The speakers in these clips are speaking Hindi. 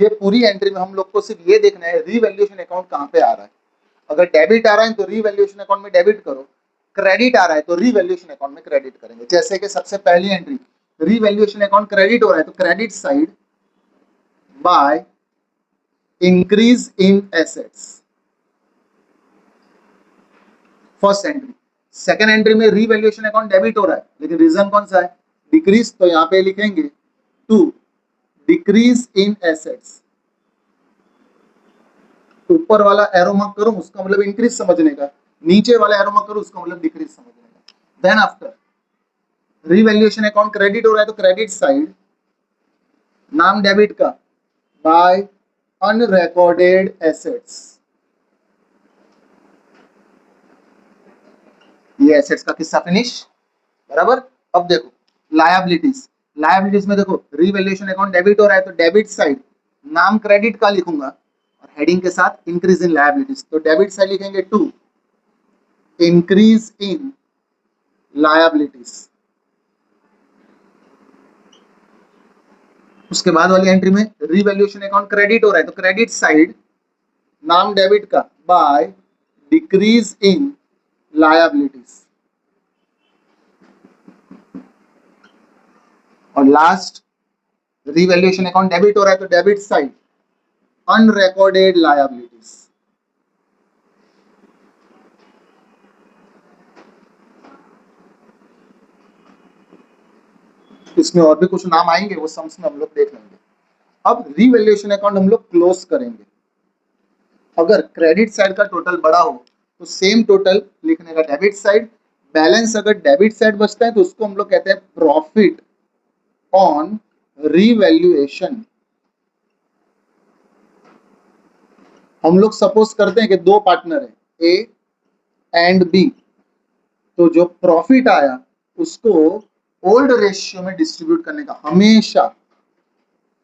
ये पूरी एंट्री में हम लोग को सिर्फ ये देखना है रीवैल्यूएशन अकाउंट कहाँ पे आ रहा है। अगर डेबिट आ रहा है तो रीवैल्यूएशन अकाउंट में डेबिट करो, क्रेडिट आ रहा है तो रीवैल्यूएशन अकाउंट में क्रेडिट करेंगे। जैसे कि सबसे पहली एंट्री रीवैल्यूएशन अकाउंट क्रेडिट हो रहा है तो credit side by increase in assets, first entry. Second entry में रीवैल्यूएशन अकाउंट डेबिट हो रहा है लेकिन रीजन कौन सा है, डिक्रीज, तो यहां पे लिखेंगे टू डिक्रीज इन एसेट्स। ऊपर वाला एरो मार्क करूं उसका मतलब इंक्रीज समझने का, नीचे वाला एरो मार्क करूं उसका मतलब डिक्रीज समझने का। Then after revaluation account credit हो रहा है तो क्रेडिट साइड नाम डेबिट का बाय अनरिकॉर्डेड एसेट्स, ये एसेट्स का किस्सा फिनिश, बराबर। अब देखो लायबिलिटीज, लायबिलिटीज में देखो रीवैल्यूएशन अकाउंट डेबिट हो रहा है तो डेबिट साइड नाम क्रेडिट का लिखूंगा और हेडिंग के साथ इंक्रीज इन लायबिलिटीज, तो डेबिट साइड लिखेंगे टू इंक्रीज इन लायबिलिटीज। उसके बाद वाली एंट्री में रीवैल्यूएशन अकाउंट क्रेडिट हो रहा है तो क्रेडिट साइड नाम डेबिट का बाय डिक्रीज इन लायबिलिटीज। और लास्ट रीवैल्यूएशन अकाउंट डेबिट हो रहा है तो डेबिट साइड अनरिकॉर्डेड लायबिलिटीज। इसमें और भी कुछ नाम आएंगे, वो सम्स में हम लोग देख लेंगे। अब रीवैल्यूएशन अकाउंट हम लोग क्लोज करेंगे। अगर क्रेडिट साइड का टोटल बड़ा हो तो सेम टोटल लिखने का डेबिट साइड, बैलेंस अगर डेबिट साइड बचता है तो उसको हम लोग कहते हैं प्रॉफिट ऑन रीवैल्यूएशन। हम लोग सपोज करते हैं कि दो पार्टनर है ए एंड बी, तो जो प्रॉफिट आया उसको ओल्ड रेशियो में डिस्ट्रीब्यूट करने का, हमेशा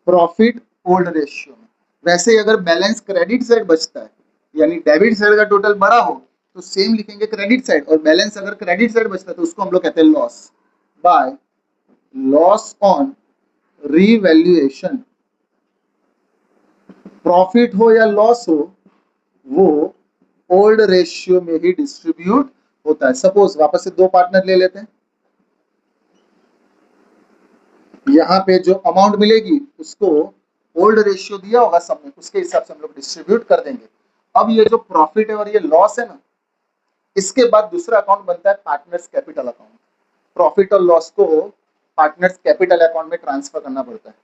प्रॉफिट ओल्ड रेशियो में। वैसे ही अगर बैलेंस क्रेडिट साइड बचता है यानी डेबिट साइड का टोटल बड़ा हो तो सेम लिखेंगे क्रेडिट साइड, और बैलेंस अगर क्रेडिट साइड बचता है तो उसको हम लोग कहते हैं loss by loss on revaluation. Profit हो या लॉस हो वो ओल्ड रेशियो में ही डिस्ट्रीब्यूट होता है। सपोज वापस से दो पार्टनर ले लेते हैं, यहाँ पे जो अमाउंट मिलेगी उसको ओल्ड रेशियो दिया होगा सब में, उसके हिसाब से हम लोग डिस्ट्रीब्यूट कर देंगे। अब ये जो प्रॉफिट है और ये लॉस है ना, इसके बाद दूसरा अकाउंट बनता है पार्टनर्स कैपिटल अकाउंट। प्रॉफिट और लॉस को पार्टनर्स कैपिटल अकाउंट में ट्रांसफर करना पड़ता है।